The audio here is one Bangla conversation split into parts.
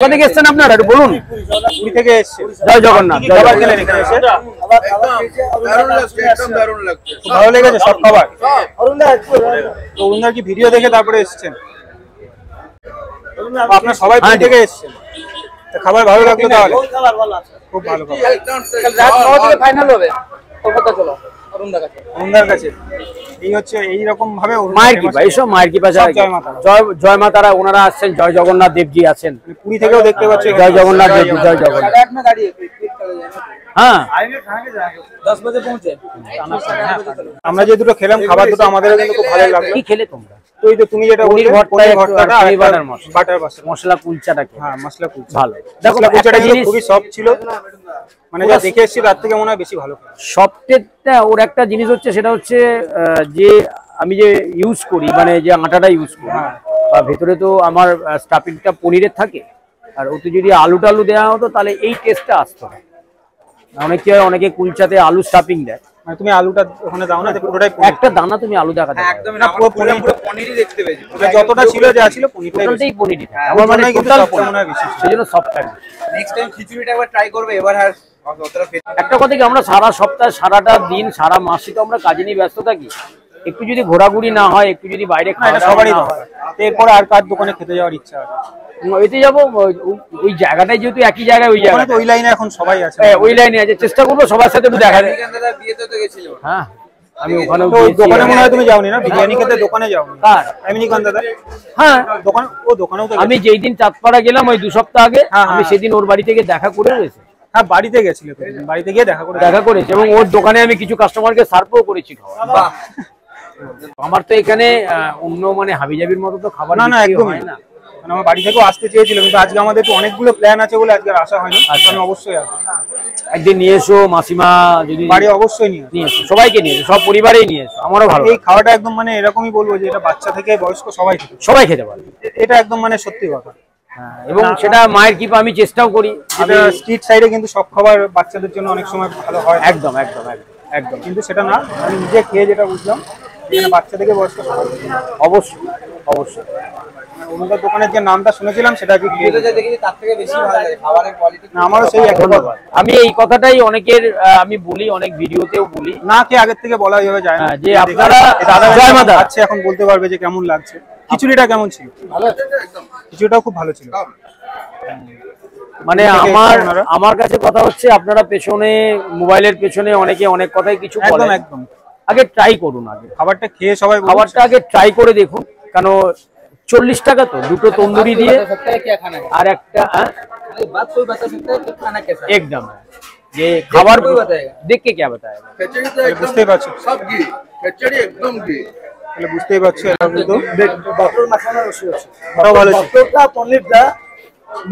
কোথা থেকে এসেছেন আপনারা একটু বলুন। পুরী থেকে এসেছে। জয় জগন্নাথ। খাবার খেলেন এখানে এসে? ভালো লেগেছে সব খাবার? তো ওনার কি ভিডিও দেখে তারপরে এসেছেন? আপনারা সবাই পুরী থেকে এসেছেন, খাবার ভালো লাগলো তাহলে? খুব ভালো খাবার। রাত 9 থেকে ফাইনাল হবে কলকাতা। চলো অরুণদার কাছে এই হচ্ছে এইরকম ভাবে মায়ের কৃপা, এইসব মায়ের কৃপা। জয় মা তারা, ওনারা আসছেন, জয় জগন্নাথ দেবজি আছেন পুরী থেকেও দেখতে পাচ্ছি। জয় জগন্নাথ দেবজি, জয় জগন্নাথ। হ্যাঁ 10 বাজে পৌঁছে। আমরা যে দুটো খেলাম খাবার, দুটো আমাদেরও কিন্তু খুব ভালো লাগলো। কি খেলে তোমরা? তো এই যে তুমি যেটা পনির ভর্তাটা আর বাটার মশলা কুলচাটা হ্যাঁ মশলা কুলচা ভালো। দেখো কুলচাটা কিন্তু খুবই সফট ছিল, মানে যা দেখে এসেছি তার থেকে মনে হয় বেশি ভালো। সফটেরটা ওর একটা জিনিস হচ্ছে, সেটা হচ্ছে যে আমি যে ইউজ করি, মানে যে আটাটা ইউজ করি, বা ভেতরে তো আমার স্টাফিংটা পনিরের থাকে, আর ওতে যদি আলু টালু দেওয়া হতো তাহলে এই টেস্টটা আসতো না। অনেকে কুলচাতে আলু স্টাফিং দেয়, মানে তুমি আলুটা ওখানে দাও না, পুরোটাই একটা দানা তুমি আলু দেখাতে একদম না, পুরো পনিরই দেখতে পেয়েছি। যতটা ছিল যা ছিল পনিরটাই পনিরই। আমার মানে টোটাল মনে হয় বেশি, সেজন্য সফট থাকে। নেক্সট টাইম খিচুড়িটা একবার ট্রাই করবে। এবার আর একটা কথা কি, আমরা সারা সপ্তাহ, সারাটা দিন, সারা মাসই তো আমরা কাজে নিয়ে ব্যস্ত থাকি। একটু যদি ঘোরাঘুরি না হয়, একটু যদি বাইরে খাওয়া সবারই হয়, এরপরে আর কার দোকানে খেতে যাওয়ার ইচ্ছা আছে? ওইতে যাবো, ওই জায়গাটাই যেহেতু একই জায়গায়, ওই জায়গায় ওই লাইনে এখন সবাই আছে। ওই লাইনে আছে, চেষ্টা করবো সবার সাথে একটু দেখা যায়। বিয়েতে তো গেছিল। হ্যাঁ আমি ওখানে দোকানে মনে হয় তুমি যাওনি না, বিরিয়ানি খেতে দোকানে যাওনি? এমনিকান্ত দাদা? হ্যাঁ দোকান, ও দোকানেও তো আমি যেই দিন চাঁদপাড়া গেলাম ওই 2 সপ্তাহ আগে, আমি সেদিন ওর বাড়ি থেকে দেখা করে গেছি। হ্যাঁ বাড়িতে গেছিল, বাড়িতে গিয়ে দেখা করেছি, এবং ওর দোকানে আমি কিছু কাস্টমারকে সার্ভও করেছি খাওয়া। আমার তো এখানে অন্য মানে হাবিজাবির মতো তো খাবার না একদম হয় না। আমার বাড়ি থেকেও আসতে চেয়েছিলাম, কিন্তু আজকে আমাদের একটু অনেকগুলো প্ল্যান আছে বলে আজকে আসা হয়নি। আমি অবশ্যই আসবো, একদিন নিয়ে এসো। মাসিমা যদি বাড়ি অবশ্যই নিয়ে এসো, সবাইকে নিয়ে এসো, সব পরিবারেই নিয়ে এসো। আমারও ভালো এই খাওয়াটা একদম মানে এরকমই বলবো যে এটা বাচ্চা থেকে বয়স্ক সবাই খেতে পারে। এটা একদম মানে সত্যি কথা। এবং সেটা মায়ের কৃপা, আমি চেষ্টাও করি। স্ট্রিট সাইডে কিন্তু সব খাবার বাচ্চাদের জন্য অনেক সময় ভালো হয়। একদম একদম একদম একদম, কিন্তু সেটা না, আমি নিজে খেয়ে যেটা বুঝলাম, এখানে বাচ্চা থেকে বয়স্ক অবশ্যই অবশ্যই। ওনাদের দোকানের যে নামটা শুনেছিলাম সেটা কি তার থেকে বেশি ভালো লাগে খাবারের কোয়ালিটি। আমারও সেই একই কথা। আমি এই কথাটাই অনেকের আমি বলি, অনেক ভিডিওতেও বলি, না খেয়ে আগের থেকে বলা যায় না যে আপনারা জয় মাতা আছে, এখন বলতে পারবে যে কেমন লাগছে। খিচুড়িটা কেমন ছিল? ভালো, খিচুড়িটাও খুব ভালো ছিল। মানে আমার কাছে কথা হচ্ছে, আপনারা পেছনে মোবাইলের পেছনে অনেকে অনেক কথাই কিছু বলেন, একদম আগে ট্রাই করুন। আগে খাবারটা খেয়ে সবাই খাবারটা আগে ট্রাই করে দেখুন, কারণ 40 টাকা তো দুটো তন্দুরি দিয়ে আর একটা একদম যে খাবার দেখ কে क्या बताएगा। বুঝতেই পারছো সব ঘি, খিচুড়ি একদম ঘি, তাহলে বুঝতেই পারছো। এটা কিন্তু বাটার মাখানো রসি আছে, বড় ভালো ছিল। বাটারটা পনিরটা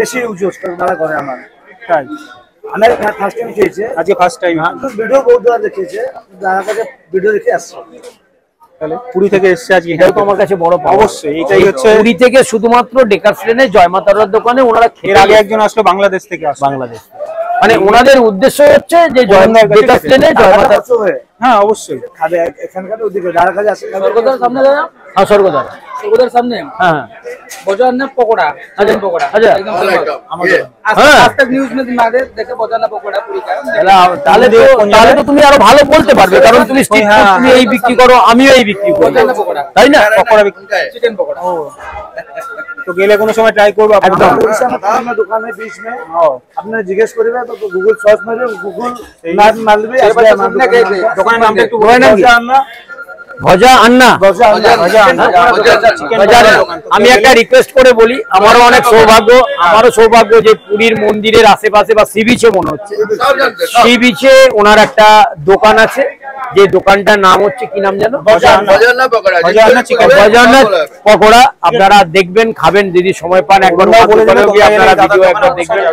বেশি ইউজ করে আমার। তাই আমি ফার্স্ট টাইম খেয়েছি, আজকে ফার্স্ট টাইম। ভিডিও বহুত দেখেছে, যারা কাছে ভিডিও দেখে আসছে। তাহলে পুরী থেকে এসেছে আজকে, এটাও তো আমার কাছে বড় পাওয়া। অবশ্যই এটাই হচ্ছে পুরী থেকে শুধুমাত্র ডেকার্স লেনে জয় মাতার দোকানে ওনারা এর আগে একজন আসলো বাংলাদেশ থেকে, বাংলাদেশ, মানে ওনাদের উদ্দেশ্য হচ্ছে যে ডেকার্স লেনে জয় মাতার। হ্যাঁ অবশ্যই খাবে এখানকার ওদিকে যারা কাছে আসে। স্বর্গদ্বার সামনে দাদা, হ্যাঁ স্বর্গদ্বার সামনে, হ্যাঁ बजाना पकोड़ा, चिकन पकोड़ा एकदम आज तक न्यूज़ में दिमागे देखे बजाना पकोड़ा पूरी का। তাহলে তো তুমি আরো ভালো বলতে পারবে, কারণ তুমি স্ট্রিট ফুড, তুমি এই বিক্রি করো, আমিও এই বিক্রি করি, बजाना पकोड़ा, তাই না? পকোড়া বিক্রি, चिकन पकोड़ा। তো গেলে কোনো সময় ট্রাই করবো। एकदम अपना दुकान है बीच में, आपने जिज्ञेस करेगा तो गूगल सर्च मारे, गूगल मैप मारबे, দোকানের নামটা একটু বলে না। ভজা আন্না, আমি একটা রিকোয়েস্ট করে বলি, আমারও অনেক সৌভাগ্য যে পুরীর মন্দিরের আশেপাশে বা সি বিচে, মনে হচ্ছে সি বিচে ওনার একটা দোকান আছে, যে দোকানটার নাম হচ্ছে কি নাম জানো? बजाना পকোড়া। আপনারা দেখবেন, খাবেন, যদি সময় পান একবার আপনারা ভিডিও একবার দেখবেন।